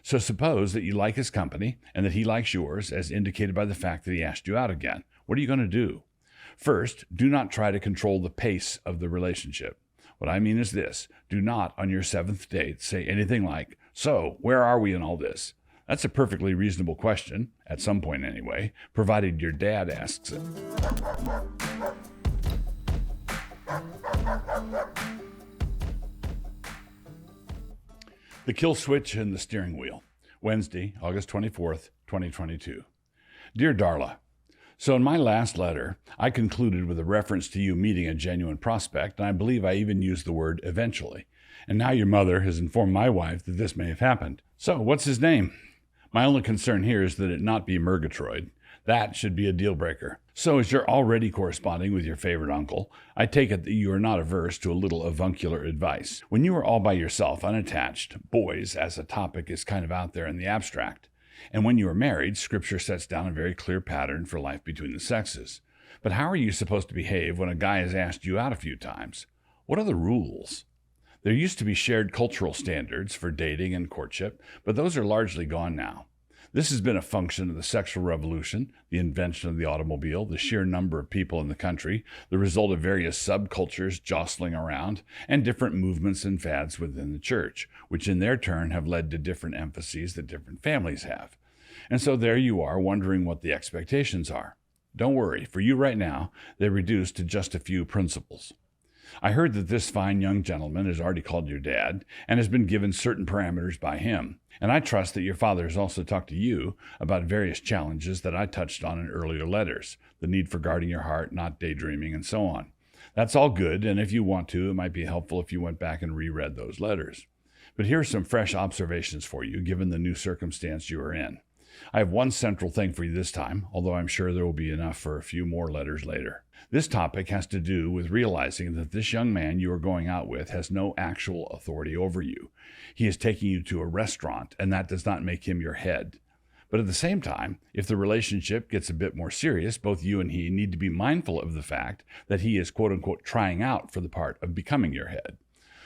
So suppose that you like his company and that he likes yours, as indicated by the fact that he asked you out again. What are you going to do? First, do not try to control the pace of the relationship. What I mean is this: do not, on your 7th date, say anything like, "So, where are we in all this?" That's a perfectly reasonable question, at some point anyway, provided your dad asks it. The Kill Switch and the Steering Wheel. Wednesday, August 24th, 2022. Dear Darla, so in my last letter, I concluded with a reference to you meeting a genuine prospect, and I believe I even used the word eventually. And now your mother has informed my wife that this may have happened. So, what's his name? My only concern here is that it not be Murgatroyd. That should be a deal breaker. So, as you're already corresponding with your favorite uncle, I take it that you are not averse to a little avuncular advice. When you are all by yourself, unattached, boys as a topic is kind of out there in the abstract. And when you are married, Scripture sets down a very clear pattern for life between the sexes. But how are you supposed to behave when a guy has asked you out a few times? What are the rules? There used to be shared cultural standards for dating and courtship, but those are largely gone now. This has been a function of the sexual revolution, the invention of the automobile, the sheer number of people in the country, the result of various subcultures jostling around, and different movements and fads within the church, which in their turn have led to different emphases that different families have. And so there you are, wondering what the expectations are. Don't worry, for you right now, they're reduced to just a few principles. I heard that this fine young gentleman has already called your dad and has been given certain parameters by him. And I trust that your father has also talked to you about various challenges that I touched on in earlier letters, the need for guarding your heart, not daydreaming, and so on. That's all good, and if you want to, it might be helpful if you went back and reread those letters. But here are some fresh observations for you, given the new circumstance you are in. I have one central thing for you this time, although I'm sure there will be enough for a few more letters later. This topic has to do with realizing that this young man you are going out with has no actual authority over you. He is taking you to a restaurant, and that does not make him your head. But at the same time, if the relationship gets a bit more serious, both you and he need to be mindful of the fact that he is quote-unquote trying out for the part of becoming your head.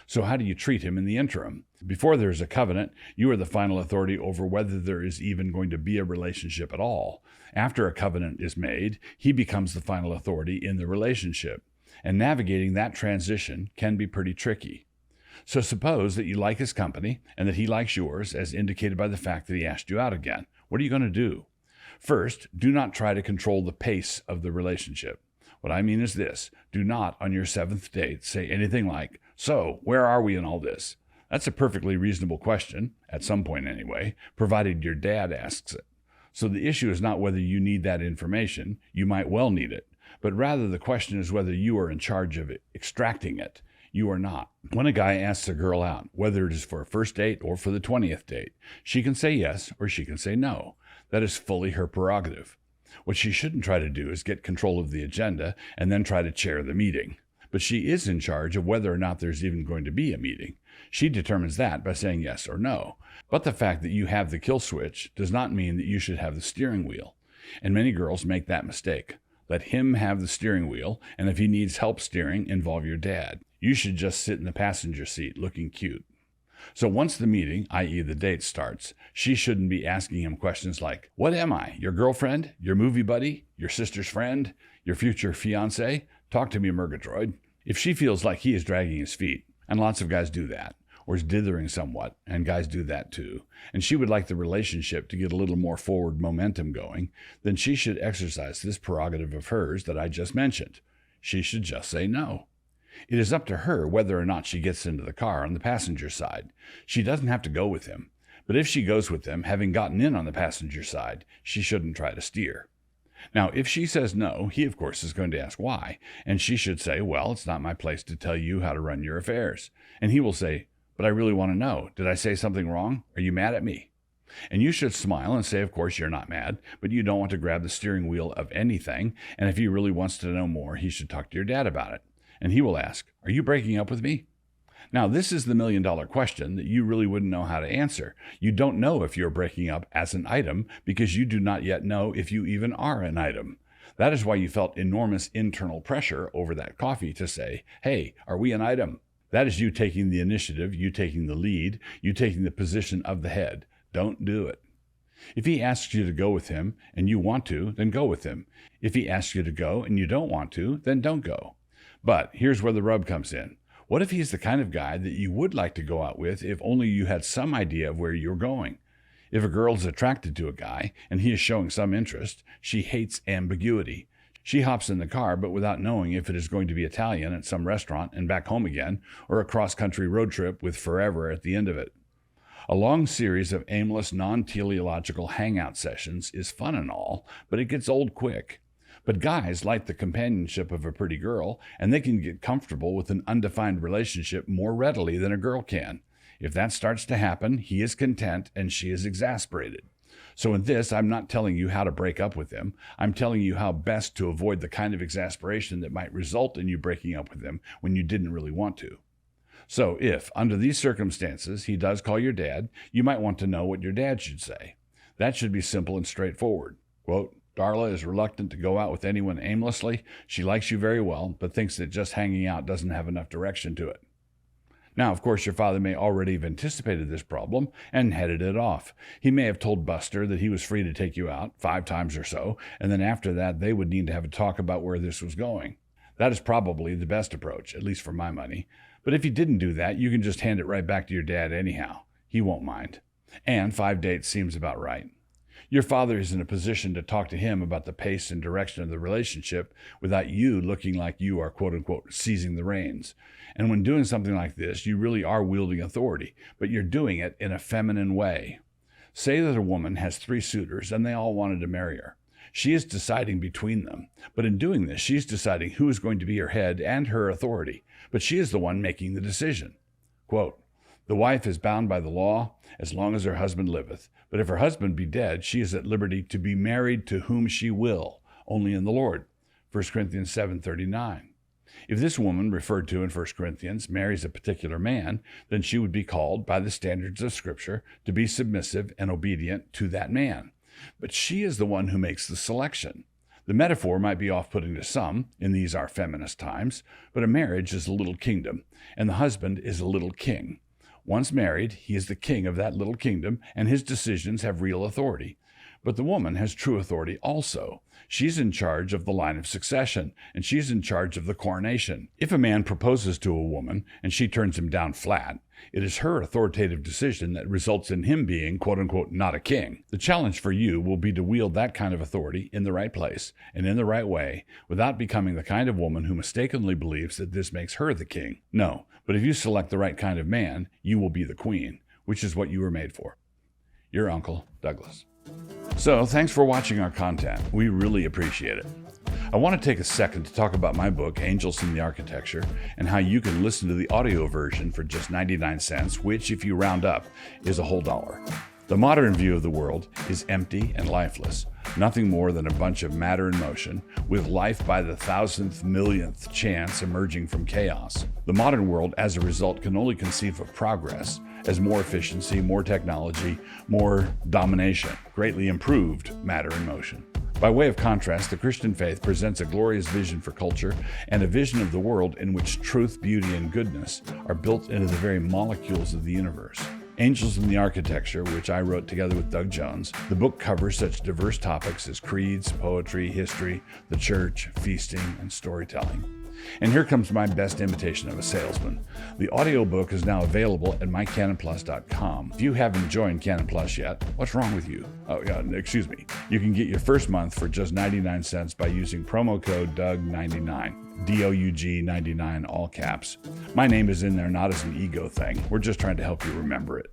So how do you treat him in the interim? Before there is a covenant, you are the final authority over whether there is even going to be a relationship at all. After a covenant is made, he becomes the final authority in the relationship. And navigating that transition can be pretty tricky. So suppose that you like his company and that he likes yours, as indicated by the fact that he asked you out again. What are you going to do? First, do not try to control the pace of the relationship. What I mean is this: do not, on your 7th date, say anything like, "So, where are we in all this?" That's a perfectly reasonable question, at some point anyway, provided your dad asks it. So the issue is not whether you need that information, you might well need it, but rather the question is whether you are in charge of extracting it. You are not. When a guy asks a girl out, whether it is for a first date or for the 20th date, she can say yes or she can say no. That is fully her prerogative. What she shouldn't try to do is get control of the agenda and then try to chair the meeting. But she is in charge of whether or not there's even going to be a meeting. She determines that by saying yes or no. But the fact that you have the kill switch does not mean that you should have the steering wheel. And many girls make that mistake. Let him have the steering wheel, and if he needs help steering, involve your dad. You should just sit in the passenger seat looking cute. So once the meeting, i.e. the date, starts, she shouldn't be asking him questions like, "What am I? Your girlfriend? Your movie buddy? Your sister's friend? Your future fiancé? Talk to me, Murgatroyd." If she feels like he is dragging his feet, and lots of guys do that, or is dithering somewhat, and guys do that too, and she would like the relationship to get a little more forward momentum going, then she should exercise this prerogative of hers that I just mentioned. She should just say no. It is up to her whether or not she gets into the car on the passenger side. She doesn't have to go with him, but if she goes with him, having gotten in on the passenger side, she shouldn't try to steer. Now, if she says no, he of course is going to ask why, and she should say, "Well, it's not my place to tell you how to run your affairs." And he will say, "But I really want to know. Did I say something wrong? Are you mad at me?" And you should smile and say, of course, you're not mad, but you don't want to grab the steering wheel of anything, and if he really wants to know more, he should talk to your dad about it. And he will ask, "Are you breaking up with me?" Now, this is the million-dollar question that you really wouldn't know how to answer. You don't know if you're breaking up as an item because you do not yet know if you even are an item. That is why you felt enormous internal pressure over that coffee to say, "Hey, are we an item?" That is you taking the initiative, you taking the lead, you taking the position of the head. don't do it. If he asks you to go with him and you want to, then go with him. If he asks you to go and you don't want to, then don't go. But here's where the rub comes in. What if he's the kind of guy that you would like to go out with if only you had some idea of where you're going? If a girl is attracted to a guy and he is showing some interest, she hates ambiguity. She hops in the car, but without knowing if it is going to be Italian at some restaurant and back home again, or a cross-country road trip with forever at the end of it. A long series of aimless, non-teleological hangout sessions is fun and all, but it gets old quick. But guys like the companionship of a pretty girl, and they can get comfortable with an undefined relationship more readily than a girl can. If that starts to happen, he is content and she is exasperated. So in this, I'm not telling you how to break up with him. I'm telling you how best to avoid the kind of exasperation that might result in you breaking up with him when you didn't really want to. So if, under these circumstances, he does call your dad, you might want to know what your dad should say. That should be simple and straightforward. Quote, Darla is reluctant to go out with anyone aimlessly. She likes you very well, but thinks that just hanging out doesn't have enough direction to it. Now, of course, your father may already have anticipated this problem and headed it off. He may have told Buster that he was free to take you out 5 times or so, and then after that, they would need to have a talk about where this was going. That is probably the best approach, at least for my money. But if he didn't do that, you can just hand it right back to your dad anyhow. He won't mind. And 5 dates seems about right. Your father is in a position to talk to him about the pace and direction of the relationship without you looking like you are, quote-unquote, seizing the reins. And when doing something like this, you really are wielding authority, but you're doing it in a feminine way. Say that a woman has 3 suitors and they all wanted to marry her. She is deciding between them, but in doing this, she's deciding who is going to be her head and her authority, but she is the one making the decision. Quote, the wife is bound by the law as long as her husband liveth, but if her husband be dead, she is at liberty to be married to whom she will, only in the Lord. 1 Corinthians 7:39. If this woman referred to in 1 Corinthians marries a particular man, then she would be called by the standards of Scripture to be submissive and obedient to that man. But she is the one who makes the selection. The metaphor might be off-putting to some in these our feminist times, but a marriage is a little kingdom, and the husband is a little king. Once married, he is the king of that little kingdom, and his decisions have real authority. But the woman has true authority also. She's in charge of the line of succession, and she's in charge of the coronation. If a man proposes to a woman and she turns him down flat, it is her authoritative decision that results in him being, quote-unquote, not a king. The challenge for you will be to wield that kind of authority in the right place and in the right way without becoming the kind of woman who mistakenly believes that this makes her the king. No, but if you select the right kind of man, you will be the queen, which is what you were made for. Your Uncle Douglas. So, thanks for watching our content. We really appreciate it. I want to take a second to talk about my book, Angels in the Architecture, and how you can listen to the audio version for just 99 cents, which, if you round up, is a whole $1. The modern view of the world is empty and lifeless, nothing more than a bunch of matter in motion, with life by the 1,000th millionth chance emerging from chaos. The modern world, as a result, can only conceive of progress as more efficiency, more technology, more domination, greatly improved matter in motion. By way of contrast, the Christian faith presents a glorious vision for culture and a vision of the world in which truth, beauty, and goodness are built into the very molecules of the universe. Angels in the Architecture, which I wrote together with Doug Jones, the book covers such diverse topics as creeds, poetry, history, the church, feasting, and storytelling. And here comes my best imitation of a salesman. The audiobook is now available at mycanonplus.com. If you haven't joined Canon Plus yet, what's wrong with you? Excuse me. You can get your first month for just 99 cents by using promo code DOUG99. DOUG99, all caps. My name is in there not as an ego thing. We're just trying to help you remember it.